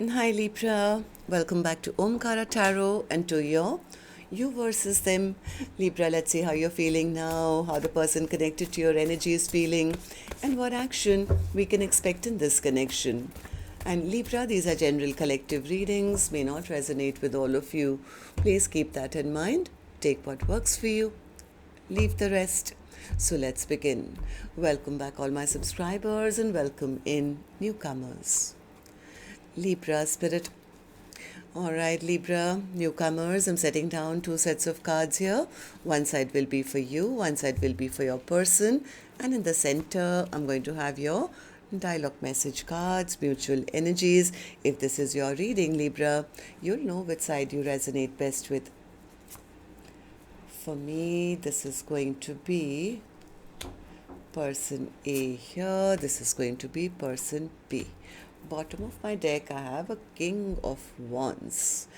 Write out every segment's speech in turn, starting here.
Hi Libra, welcome back to Omkaratarot and to your you versus them. Libra, let's see how you're feeling now, how the person connected to your energy is feeling, and what action we can expect in this connection. And Libra, these are general collective readings, may not resonate with all of you. Please keep that in mind. Take what works for you, leave the rest. So let's begin. Welcome back, all my subscribers, and welcome in newcomers. Libra spirit. All right, Libra, newcomers, I'm setting down two sets of cards here. One side will be for you, one side will be for your person, and in the center, I'm going to have your dialogue message cards, mutual energies. If this is your reading, Libra, you'll know which side you resonate best with. For me, this is going to be person A here, this is going to be person B. Bottom of my deck, I have a King of Wands.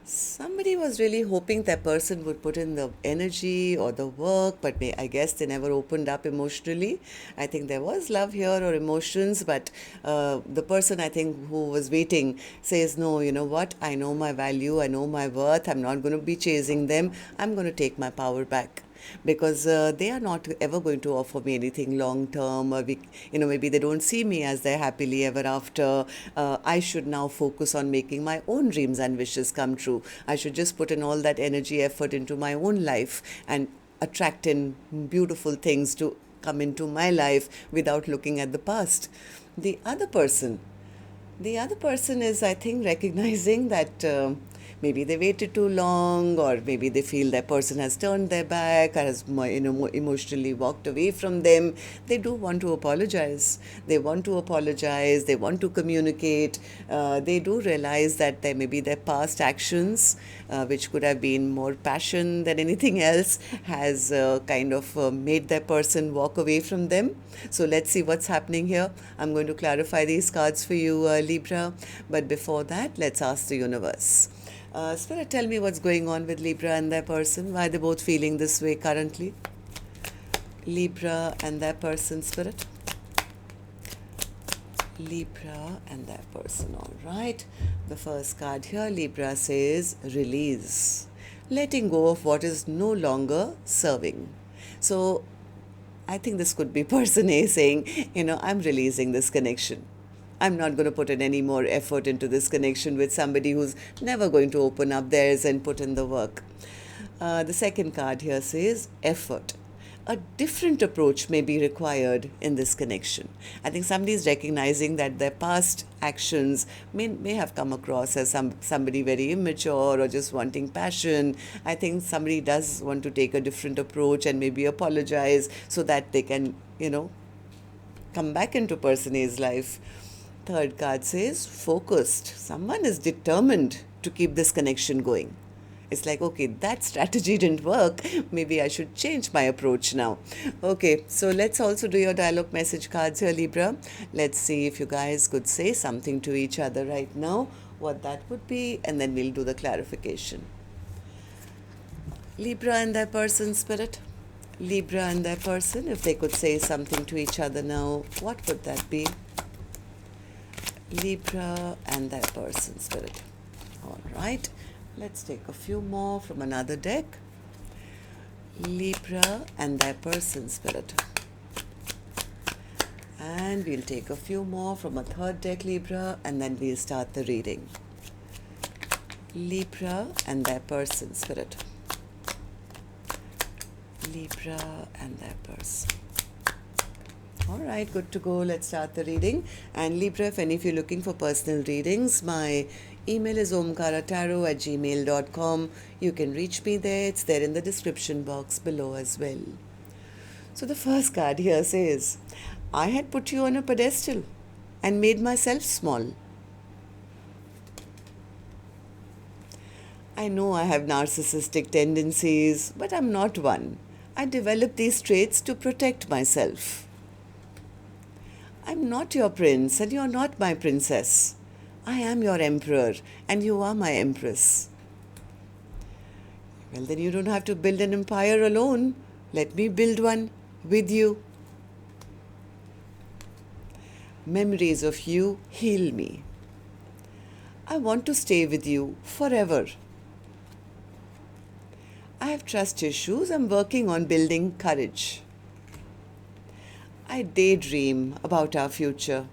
Somebody was really hoping that person would put in the energy or the work, but I guess they never opened up emotionally. I think there was love here or emotions, but the person I think who was waiting says, no, you know what? I know my value, I know my worth. I'm not going to be chasing them. I'm going to take my power back because they are not ever going to offer me anything long term, or maybe they don't see me as their happily ever after. I should now focus on making my own dreams and wishes come true. I should just put in all that energy, effort into my own life and attract in beautiful things to come into my life without looking at the past. The other person the other person is, I think, recognizing that maybe they waited too long, or maybe they feel that person has turned their back, or has more emotionally walked away from them. They do want to apologize. They want to apologize. They want to communicate. They do realize that there may be their past actions, which could have been more passion than anything else, has kind of made that person walk away from them. So let's see what's happening here. I'm going to clarify these cards for you, Libra. But before that, let's ask the universe. Spirit, tell me what's going on with Libra and their person. Why are they both feeling this way currently? Libra and their person, Spirit. Libra and their person. All right. The first card here, Libra, says release. Letting go of what is no longer serving. So I think this could be person A saying, I'm releasing this connection. I'm not going to put in any more effort into this connection with somebody who's never going to open up theirs and put in the work. The second card here says effort. A different approach may be required in this connection. I think somebody is recognizing that their past actions may have come across as somebody very immature or just wanting passion. I think somebody does want to take a different approach and maybe apologize so that they can, come back into person A's life. Third card says focused. Someone is determined to keep this connection going. It's like, okay, that strategy didn't work. Maybe I should change my approach now. Okay, so let's also do your dialogue message cards here, Libra. Let's see if you guys could say something to each other right now, what that would be, and then we'll do the clarification. Libra and their person, Spirit. Libra and their person, if they could say something to each other now, what would that be? Libra and their person, Spirit. All right. Let's take a few more from another deck. Libra and their person, Spirit. And we'll take a few more from a third deck, Libra, and then we'll start the reading. Libra and their person, Spirit. Libra and their person. All right, good to go. Let's start the reading. And Libra, if any of you are looking for personal readings, my email is omkaratarot@gmail.com. You can reach me there. It's there in the description box below as well. So the first card here says, I had put you on a pedestal and made myself small. I know I have narcissistic tendencies, but I'm not one. I developed these traits to protect myself. I'm not your prince and you're not my princess. I am your emperor and you are my empress. Well, then you don't have to build an empire alone. Let me build one with you. Memories of you heal me. I want to stay with you forever. I have trust issues. I'm working on building courage. I daydream about our future.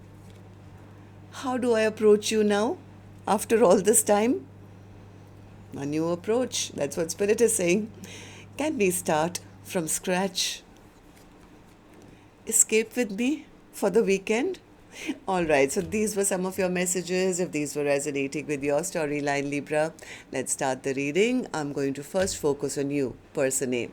How do I approach you now, after all this time? A new approach. That's what Spirit is saying. Can we start from scratch? Escape with me for the weekend? All right, so these were some of your messages. If these were resonating with your storyline, Libra, let's start the reading. I'm going to first focus on you, person A.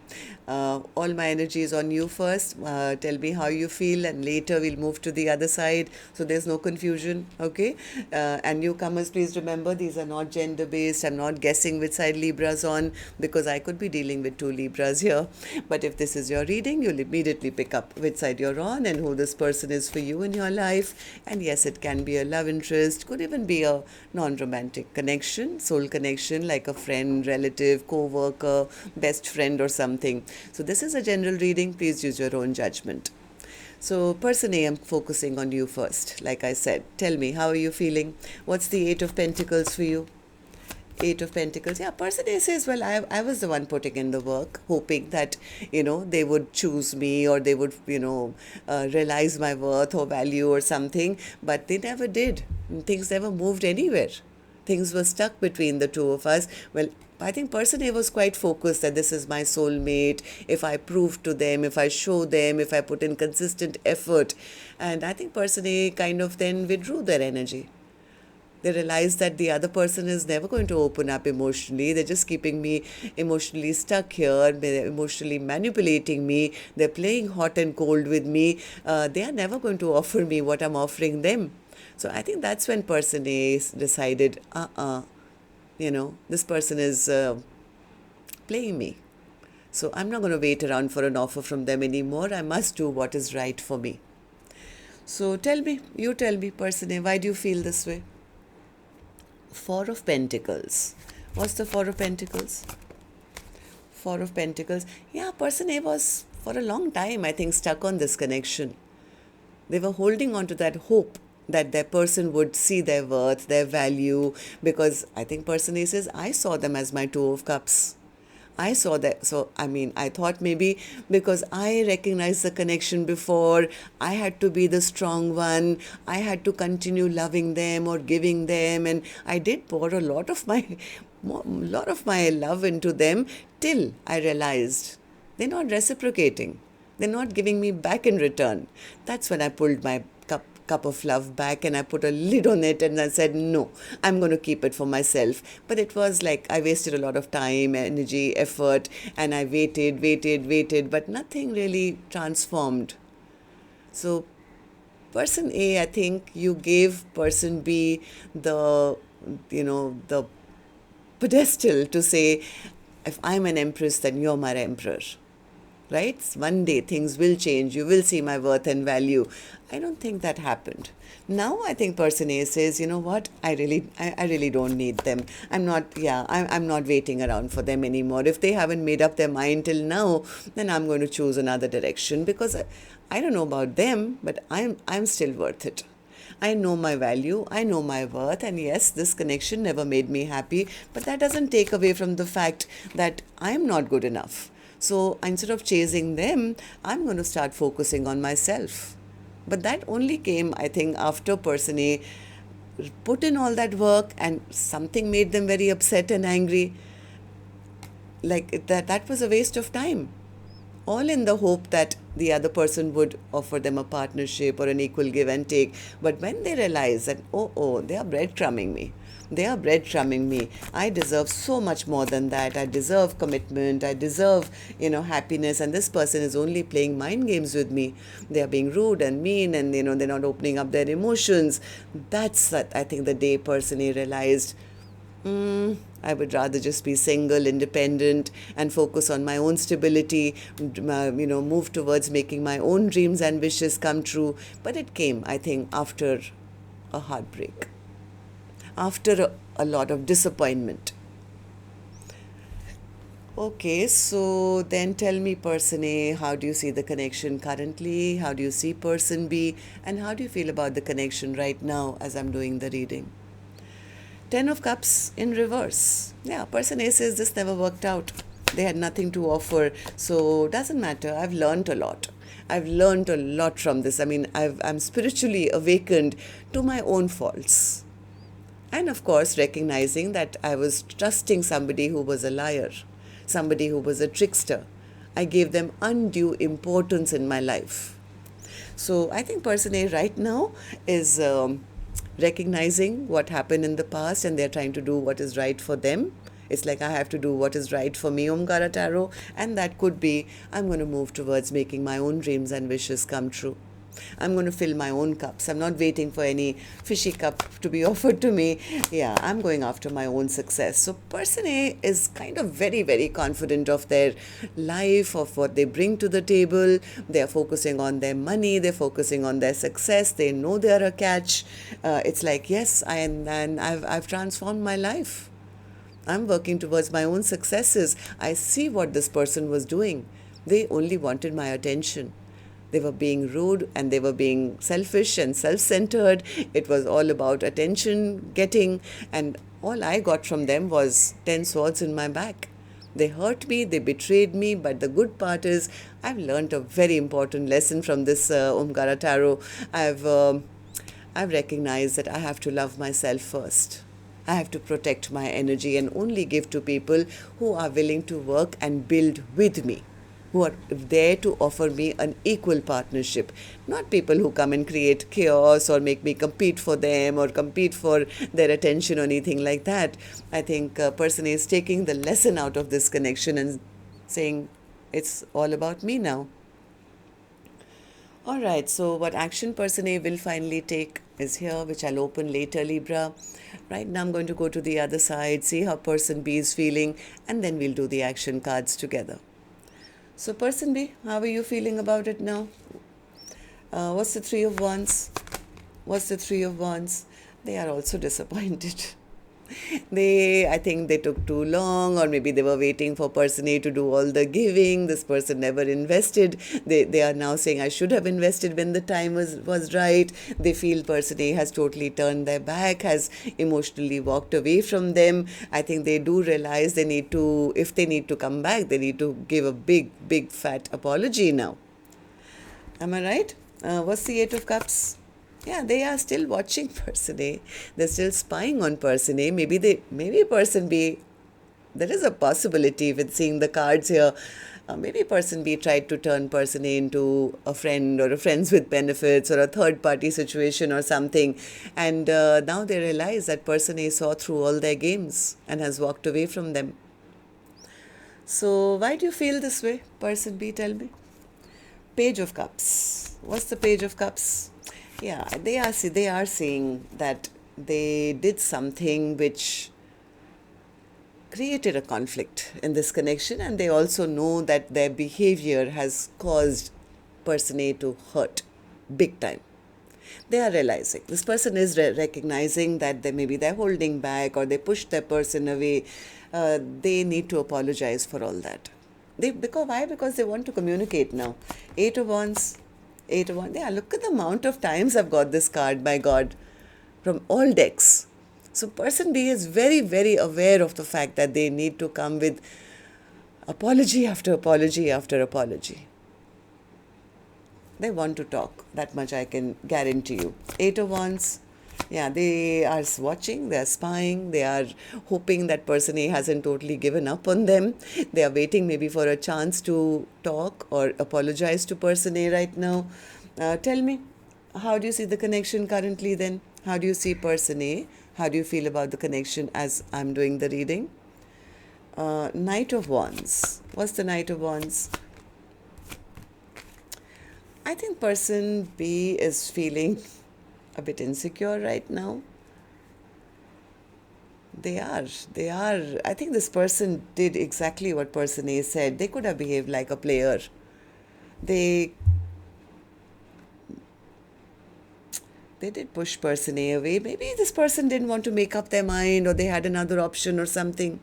All my energy is on you first. Tell me how you feel, and later we'll move to the other side, so there's no confusion, okay? And newcomers, please remember, these are not gender-based. I'm not guessing which side Libra's on, because I could be dealing with two Libras here. But if this is your reading, you'll immediately pick up which side you're on and who this person is for you in your life. And yes, it can be a love interest, could even be a non-romantic connection, soul connection, like a friend, relative, co-worker, best friend or something. So this is a general reading. Please use your own judgment. So person A, I'm focusing on you first. Like I said, tell me, how are you feeling? What's the Eight of Pentacles for you? Eight of Pentacles. Yeah, person A says, well, I was the one putting in the work, hoping that, they would choose me, or they would, realize my worth or value or something. But they never did. Things never moved anywhere. Things were stuck between the two of us. Well, I think person A was quite focused that this is my soulmate. If I prove to them, if I show them, if I put in consistent effort. And I think person A kind of then withdrew their energy. They realize that the other person is never going to open up emotionally. They're just keeping me emotionally stuck here. They're emotionally manipulating me. They're playing hot and cold with me. They are never going to offer me what I'm offering them. So I think that's when person A decided, this person is playing me. So I'm not going to wait around for an offer from them anymore. I must do what is right for me. So tell me, person A, why do you feel this way? Four of Pentacles. What's the Four of Pentacles? Four of Pentacles. Yeah, person A was for a long time, I think, stuck on this connection. They were holding on to that hope that their person would see their worth, their value, because I think person A says, I saw them as my Two of Cups. I saw that. So, I thought maybe because I recognized the connection before, I had to be the strong one. I had to continue loving them or giving them. And I did pour a lot of my love into them till I realized they're not reciprocating. They're not giving me back in return. That's when I pulled my cup of love back, and I put a lid on it, and I said, no, I'm going to keep it for myself. But it was like I wasted a lot of time, energy, effort, and I waited, but nothing really transformed. So person A, I think you gave person B the pedestal to say, if I'm an empress, then you're my emperor. Right? One day things will change. You will see my worth and value. I don't think that happened. Now I think person A says, you know what? I really don't need them. I'm not waiting around for them anymore. If they haven't made up their mind till now, then I'm going to choose another direction, because I don't know about them, but I'm still worth it. I know my value, I know my worth, and yes, this connection never made me happy, but that doesn't take away from the fact that I'm not good enough. So instead of chasing them, I'm going to start focusing on myself. But that only came, I think, after person A put in all that work and something made them very upset and angry. Like that was a waste of time. All in the hope that the other person would offer them a partnership or an equal give and take. But when they realize that, they are breadcrumbing me. I deserve so much more than that. I deserve commitment. I deserve, happiness. And this person is only playing mind games with me. They are being rude and mean, and, they're not opening up their emotions. That's, I think, the day person A realized, I would rather just be single, independent, and focus on my own stability, move towards making my own dreams and wishes come true. But it came, I think, after a heartbreak, after a lot of disappointment. Okay, so then tell me, person A, how do you see the connection currently? How do you see person B? And how do you feel about the connection right now as I'm doing the reading? Ten of Cups in reverse. Yeah, person A says this never worked out. They had nothing to offer. So doesn't matter. I've learned a lot. I've learned a lot from this. I mean, I'm spiritually awakened to my own faults. And of course, recognizing that I was trusting somebody who was a liar, somebody who was a trickster. I gave them undue importance in my life. So I think person A right now is recognizing what happened in the past, and they're trying to do what is right for them. It's like I have to do what is right for me, Omkaratarot, and that could be I'm going to move towards making my own dreams and wishes come true. I'm going to fill my own cups. I'm not waiting for any fishy cup to be offered to me. Yeah, I'm going after my own success. So person A is kind of very, very confident of their life, of what they bring to the table. They're focusing on their money. They're focusing on their success. They know they're a catch. It's like, yes, I've transformed my life. I'm working towards my own successes. I see what this person was doing. They only wanted my attention. They were being rude and they were being selfish and self-centered. It was all about attention getting, and all I got from them was 10 swords in my back. They hurt me, they betrayed me, but the good part is I've learned a very important lesson from this Omkaratarot. I've recognized that I have to love myself first. I have to protect my energy and only give to people who are willing to work and build with me, who are there to offer me an equal partnership, not people who come and create chaos or make me compete for them or compete for their attention or anything like that. I think a person is taking the lesson out of this connection and saying, it's all about me now. All right, so what action person A will finally take is here, which I'll open later, Libra. Right now I'm going to go to the other side, see how person B is feeling, and then we'll do the action cards together. So person B, how are you feeling about it now? What's the Three of Wands? What's the Three of Wands? They are also disappointed. I think they took too long, or maybe they were waiting for person A to do all the giving. This person never invested. They are now saying I should have invested when the time was right. They feel person A has totally turned their back, has emotionally walked away from them. I think they do realize they need to, if they need to come back, they need to give a big fat apology now. Am I right? What's the Eight of Cups? Yeah, they are still watching person A. They're still spying on person A. Maybe person B, there is a possibility with seeing the cards here. Maybe person B tried to turn person A into a friend or a friends with benefits or a third party situation or something. And now they realize that person A saw through all their games and has walked away from them. So why do you feel this way, person B? Tell me. Page of Cups. What's the Page of Cups? Yeah, they are saying that they did something which created a conflict in this connection, and they also know that their behavior has caused person A to hurt big time. They are realizing, this person is recognizing that maybe they're holding back or they pushed their person away. They need to apologize for all that. Why? Because they want to communicate now. Eight of Wands. Yeah, look at the amount of times I've got this card, my God, from all decks. So person B is very, very aware of the fact that they need to come with apology after apology after apology. They want to talk. That much I can guarantee you. Eight of Wands. Yeah, they are watching, they are spying, they are hoping that person A hasn't totally given up on them. They are waiting maybe for a chance to talk or apologize to person A right now. Tell me, how do you see the connection currently then? How do you see person A? How do you feel about the connection as I'm doing the reading? Knight of Wands. What's the Knight of Wands? I think person B is feeling a bit insecure right now. They are. I think this person did exactly what person A said. They could have behaved like a player. They did push person A away. Maybe this person didn't want to make up their mind, or they had another option or something.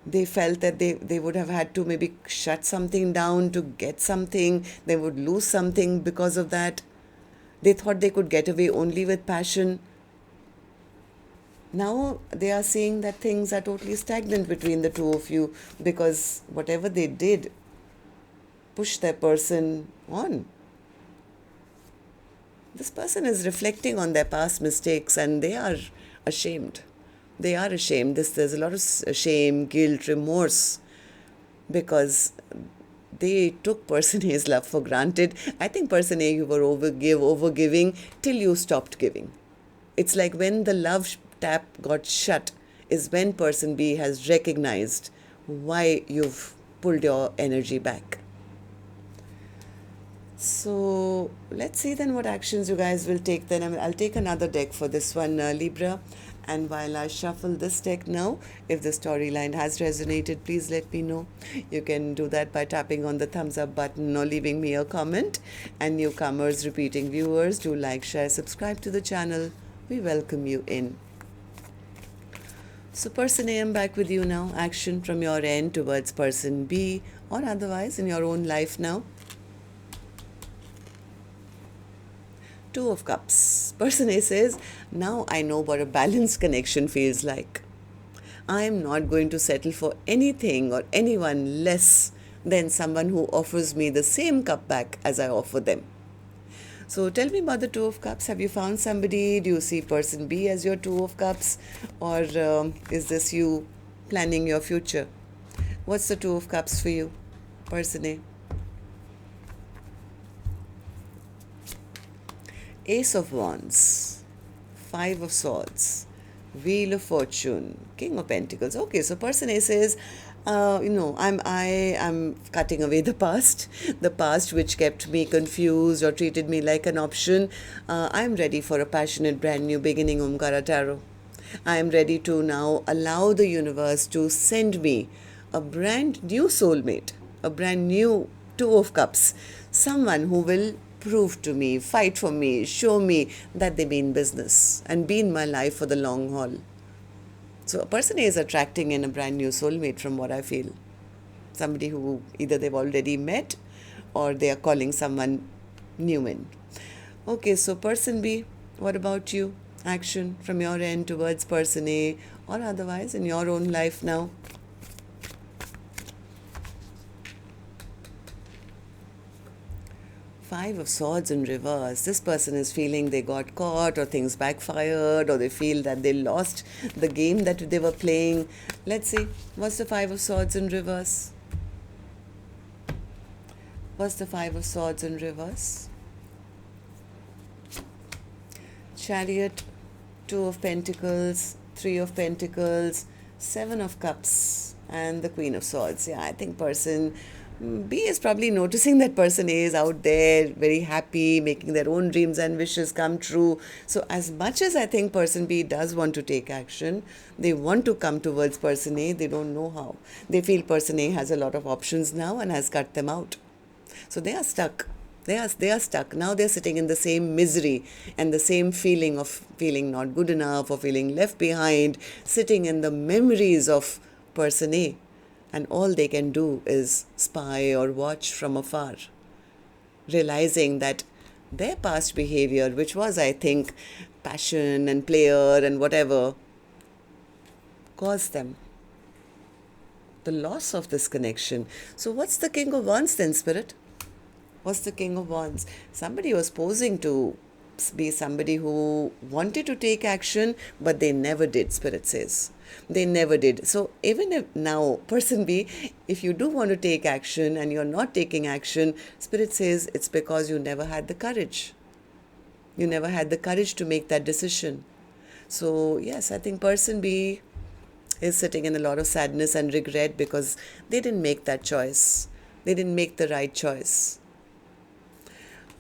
They felt that they would have had to maybe shut something down to get something. They would lose something because of that. They thought they could get away only with passion. Now they are seeing that things are totally stagnant between the two of you, because whatever they did pushed their person on. This person is reflecting on their past mistakes and they are ashamed. They are ashamed. There's a lot of shame, guilt, remorse, because they took person A's love for granted. I think person A, you were overgiving till you stopped giving. It's like when the love tap got shut is when person B has recognized why you've pulled your energy back. So let's see then what actions you guys will take then. I'll take another deck for this one, Libra. And while I shuffle this deck now, if the storyline has resonated, please let me know. You can do that by tapping on the thumbs up button or leaving me a comment. And newcomers, repeating viewers, do like, share, subscribe to the channel. We welcome you in. So person A, I'm back with you now. Action from your end towards person B or otherwise in your own life now. Two of Cups. Person A says, now I know what a balanced connection feels like. I am not going to settle for anything or anyone less than someone who offers me the same cup back as I offer them. So tell me about the Two of Cups. Have you found somebody? Do you see person B as your Two of Cups? Or is this you planning your future? What's the Two of Cups for you, person A? Ace of Wands, Five of Swords, Wheel of Fortune, King of Pentacles. Okay, so person A says, I'm cutting away the past which kept me confused or treated me like an option. I'm ready for a passionate brand new beginning, Omkaratarot. I am ready to now allow the universe to send me a brand new soulmate, a brand new Two of Cups, someone who will prove to me, fight for me, show me that they mean business and be in my life for the long haul. So a person A is attracting in a brand new soulmate from what I feel. Somebody who either they've already met or they are calling someone new in. Okay, so person B, what about you? Action from your end towards person A or otherwise in your own life now. Five of Swords in reverse. This person is feeling they got caught or things backfired or they feel that they lost the game that they were playing. Let's see. What's the Five of Swords in reverse? What's the Five of Swords in reverse? Chariot, Two of Pentacles, Three of Pentacles, Seven of Cups, and the Queen of Swords. Yeah, I think person B is probably noticing that person A is out there, very happy, making their own dreams and wishes come true. So as much as I think person B does want to take action, they want to come towards person A, they don't know how. They feel person A has a lot of options now and has cut them out. So they are stuck. They are stuck. Now they're sitting in the same misery and the same feeling of feeling not good enough or feeling left behind, sitting in the memories of person A. And all they can do is spy or watch from afar, realizing that their past behavior, which was, I think, passion and player and whatever, caused them the loss of this connection. So what's the King of Wands then, Spirit? What's the King of Wands? Somebody was posing to be somebody who wanted to take action, but they never did, Spirit says. They never did. So even if now, person B, if you do want to take action and you're not taking action, Spirit says it's because you never had the courage. You never had the courage to make that decision. So yes, I think person B is sitting in a lot of sadness and regret because they didn't make that choice. They didn't make the right choice.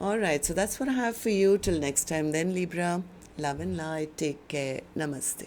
All right, so that's what I have for you. Till next time then, Libra. Love and light. Take care. Namaste.